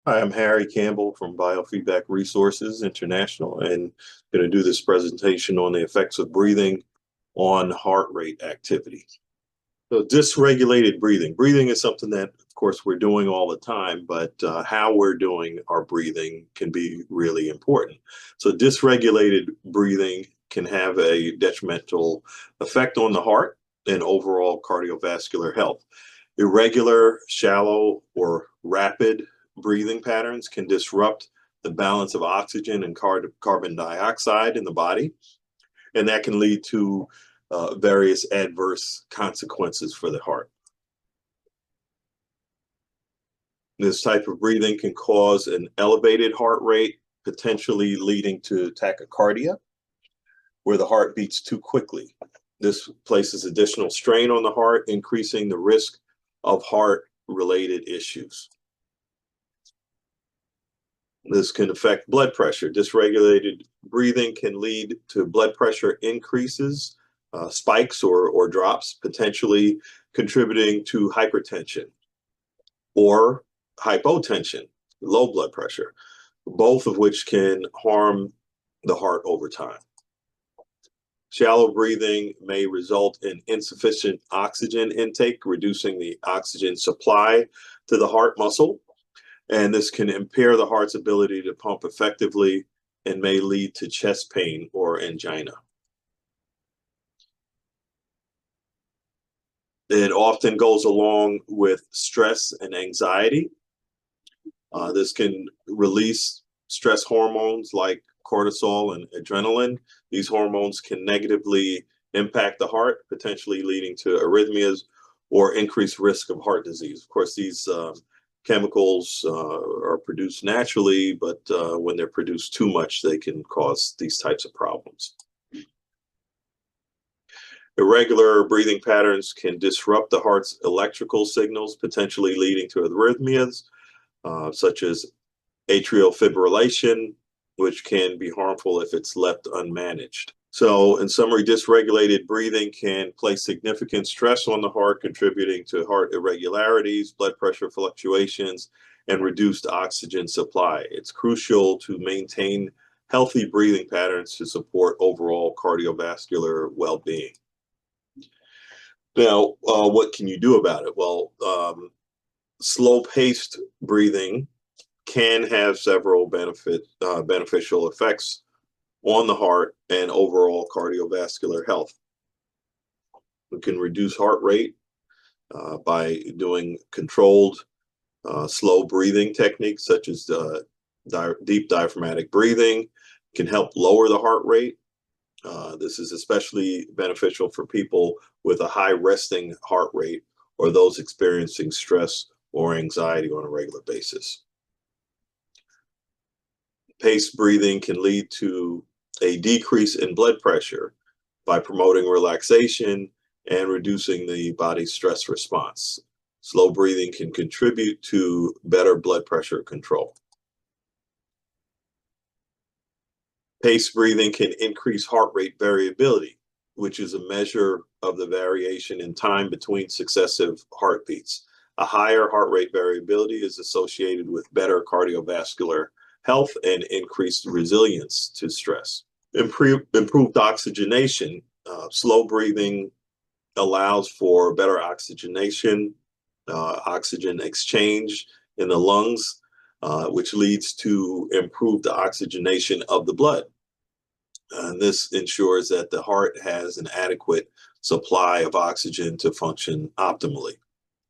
Hi, I'm Harry Campbell from Biofeedback Resources International, and going to do this presentation on the effects of breathing on heart rate activity. So dysregulated breathing. Breathing is something that, of course, we're doing all the time, but how we're doing our breathing can be really important. So dysregulated breathing can have a detrimental effect on the heart and overall cardiovascular health. Irregular, shallow, or rapid breathing patterns can disrupt the balance of oxygen and carbon dioxide in the body, and that can lead to various adverse consequences for the heart. This type of breathing can cause an elevated heart rate, potentially leading to tachycardia, where the heart beats too quickly. This places additional strain on the heart, increasing the risk of heart-related issues. This can affect blood pressure. Dysregulated breathing can lead to blood pressure increases, spikes or drops, potentially contributing to hypertension or hypotension, low blood pressure, both of which can harm the heart over time. Shallow breathing may result in insufficient oxygen intake, reducing the oxygen supply to the heart muscle, and this can impair the heart's ability to pump effectively and may lead to chest pain or angina. It often goes along with stress and anxiety. This can release stress hormones like cortisol and adrenaline. These hormones can negatively impact the heart, potentially leading to arrhythmias or increased risk of heart disease. Of course, these chemicals are produced naturally, but when they're produced too much, they can cause these types of problems. Irregular breathing patterns can disrupt the heart's electrical signals, potentially leading to arrhythmias, such as atrial fibrillation, which can be harmful if it's left unmanaged. So in summary, dysregulated breathing can place significant stress on the heart, contributing to heart irregularities, blood pressure fluctuations, and reduced oxygen supply. It's crucial to maintain healthy breathing patterns to support overall cardiovascular well-being. Now, what can you do about it? Well, slow-paced breathing can have several beneficial effects on the heart and overall cardiovascular health. We can reduce heart rate by doing controlled slow breathing techniques such as deep diaphragmatic breathing. Can help lower the heart rate. This is especially beneficial for people with a high resting heart rate or those experiencing stress or anxiety on a regular basis. Paced breathing can lead to a decrease in blood pressure by promoting relaxation and reducing the body's stress response. Slow breathing can contribute to better blood pressure control. Paced breathing can increase heart rate variability, which is a measure of the variation in time between successive heartbeats. A higher heart rate variability is associated with better cardiovascular health and increased resilience to stress. Improved oxygenation. Slow breathing allows for better oxygenation, oxygen exchange in the lungs, which leads to improved oxygenation of the blood. And this ensures that the heart has an adequate supply of oxygen to function optimally.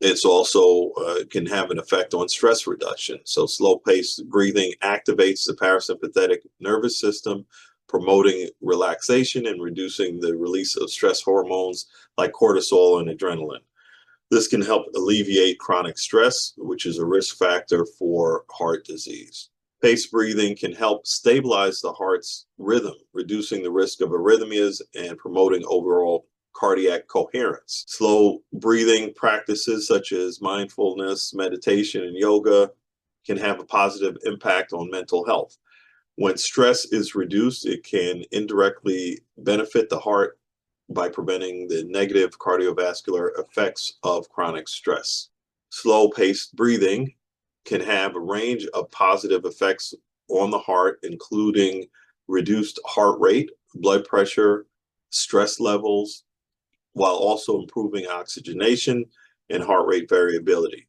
It's also can have an effect on stress reduction. So slow-paced breathing activates the parasympathetic nervous system, promoting relaxation and reducing the release of stress hormones like cortisol and adrenaline. This can help alleviate chronic stress, which is a risk factor for heart disease. Paced breathing can help stabilize the heart's rhythm, reducing the risk of arrhythmias and promoting overall cardiac coherence. Slow breathing practices such as mindfulness, meditation, and yoga can have a positive impact on mental health. When stress is reduced, it can indirectly benefit the heart by preventing the negative cardiovascular effects of chronic stress. Slow-paced breathing can have a range of positive effects on the heart, including reduced heart rate, blood pressure, stress levels, while also improving oxygenation and heart rate variability.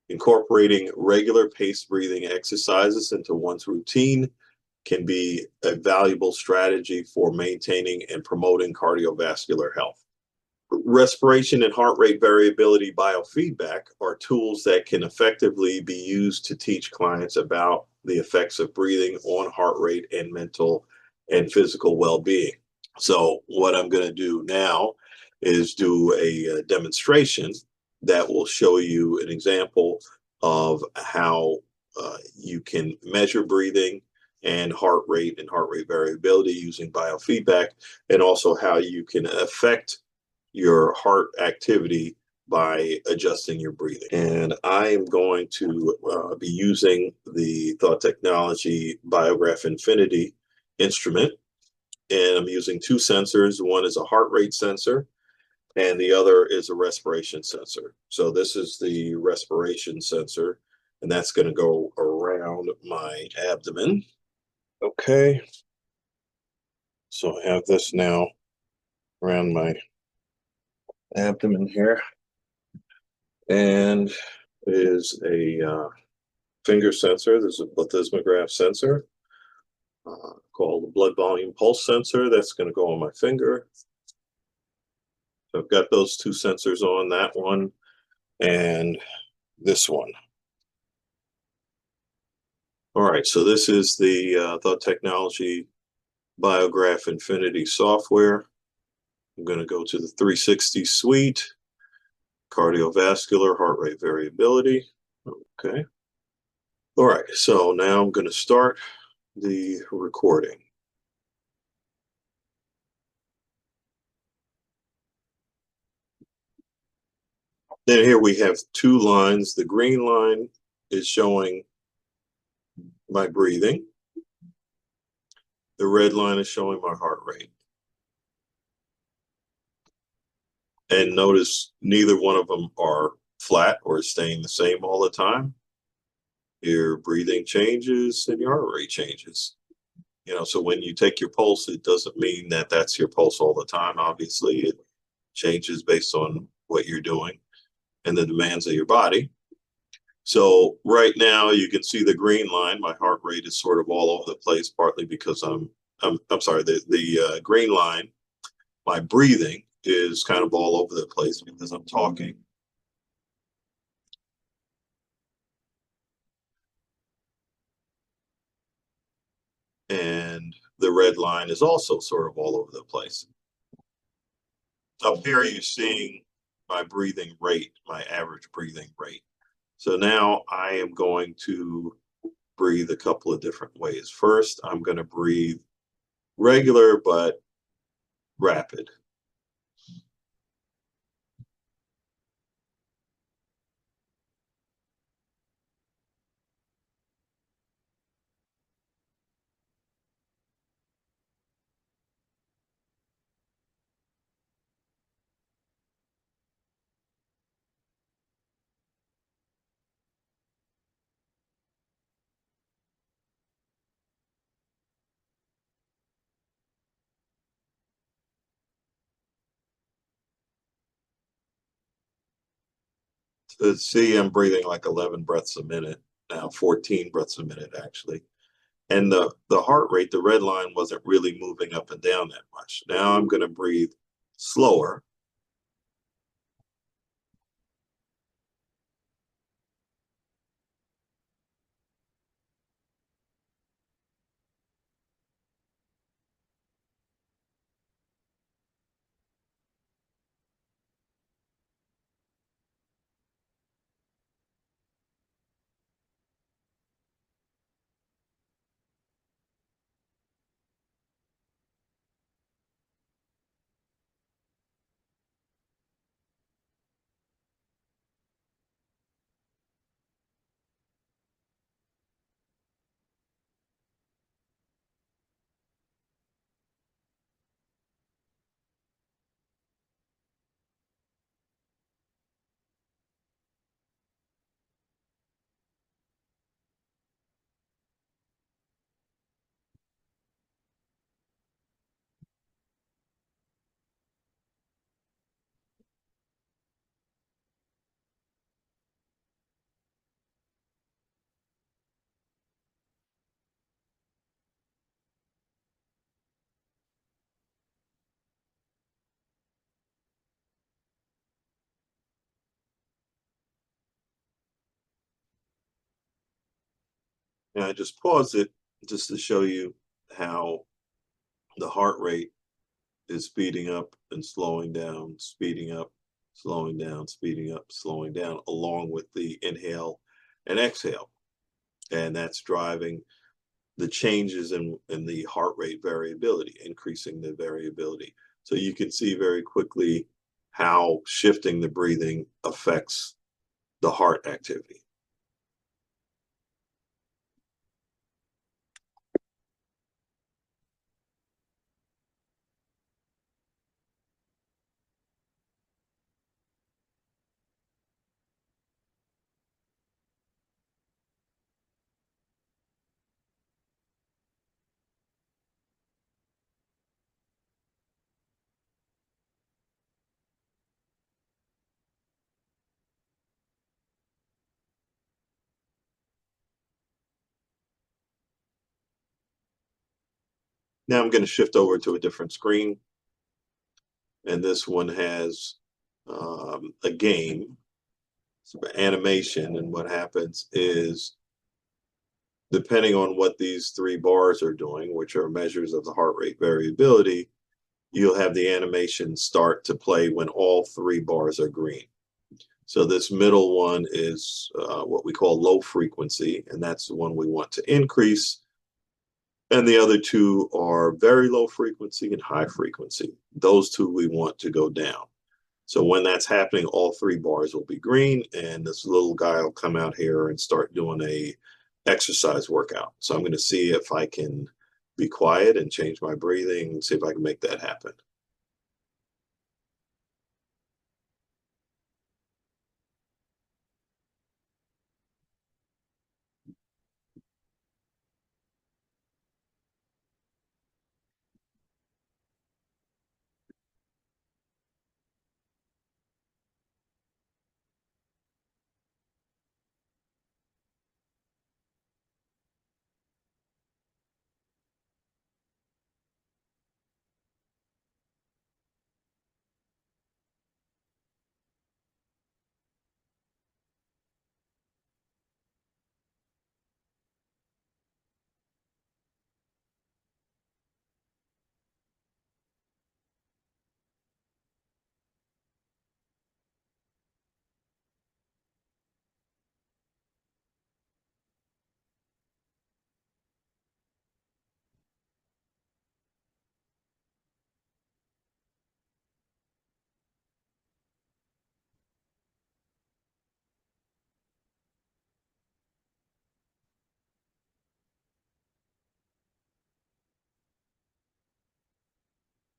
Incorporating regular paced breathing exercises into one's routine can be a valuable strategy for maintaining and promoting cardiovascular health. Respiration and heart rate variability biofeedback are tools that can effectively be used to teach clients about the effects of breathing on heart rate and mental and physical well-being. So what I'm going to do now is do a demonstration that will show you an example of how you can measure breathing and heart rate variability using biofeedback, and also how you can affect your heart activity by adjusting your breathing. And I am going to be using the Thought Technology Biograph Infiniti instrument. And I'm using two sensors. One is a heart rate sensor, and the other is a respiration sensor. So this is the respiration sensor, and that's going to go around my abdomen. Okay. So I have this now around my abdomen here, and is a finger sensor. There's a plethysmograph sensor called the blood volume pulse sensor. That's going to go on my finger. So I've got those two sensors on, that one and this one. All right, so this is the Thought Technology Biograph Infiniti software. I'm going to go to the 360 suite, cardiovascular, heart rate variability. Okay. All right, so now I'm going to start the recording. Then here we have two lines. The green line is showing my breathing. The red line is showing my heart rate. And notice neither one of them are flat or staying the same all the time. Your breathing changes and your heart rate changes. So when you take your pulse, it doesn't mean that that's your pulse all the time. Obviously, it changes based on what you're doing and the demands of your body. So right now you can see the green line. My heart rate is sort of all over the place, partly because I'm sorry, the green line, my breathing is kind of all over the place because I'm talking. And the red line is also sort of all over the place. Up here you're seeing my breathing rate, my average breathing rate. So now I am going to breathe a couple of different ways. First, I'm going to breathe regular but rapid. So see, I'm breathing like 11 breaths a minute now, 14 breaths a minute actually. And the heart rate, the red line, wasn't really moving up and down that much. Now I'm going to breathe slower. And I just pause it just to show you how the heart rate is speeding up and slowing down, speeding up, slowing down, speeding up, slowing down, along with the inhale and exhale. And that's driving the changes in the heart rate variability, increasing the variability. So you can see very quickly how shifting the breathing affects the heart activity. Now I'm going to shift over to a different screen. And this one has a game, animation. And what happens is, depending on what these three bars are doing, which are measures of the heart rate variability, you'll have the animation start to play when all three bars are green. So this middle one is what we call low frequency, and that's the one we want to increase. And the other two are very low frequency and high frequency. Those two we want to go down. So when that's happening, all three bars will be green, and this little guy will come out here and start doing a exercise workout. So I'm going to see if I can be quiet and change my breathing and see if I can make that happen.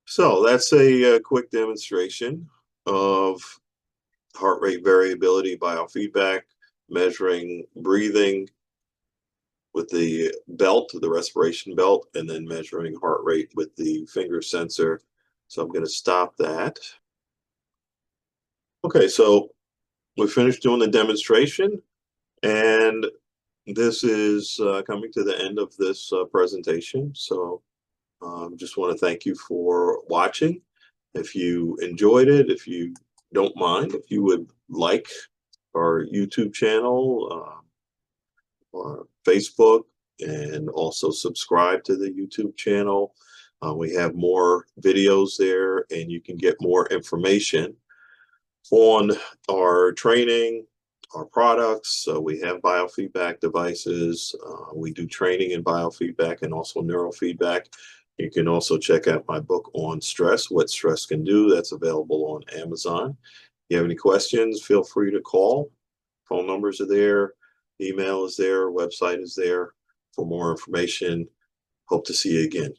So that's a quick demonstration of heart rate variability biofeedback, measuring breathing with the belt, the respiration belt, and then measuring heart rate with the finger sensor. So I'm going to stop that. Okay, so we finished doing the demonstration, and this is coming to the end of this presentation. So just want to thank you for watching. If you enjoyed it, if you don't mind, if you would like our YouTube channel, or Facebook, and also subscribe to the YouTube channel. We have more videos there, and you can get more information on our training, our products. So we have biofeedback devices. We do training in biofeedback and also neurofeedback. You can also check out my book on stress, What Stress Can Do. That's available on Amazon. If you have any questions, feel free to call. Phone numbers are there. Email is there. Website is there for more information. Hope to see you again.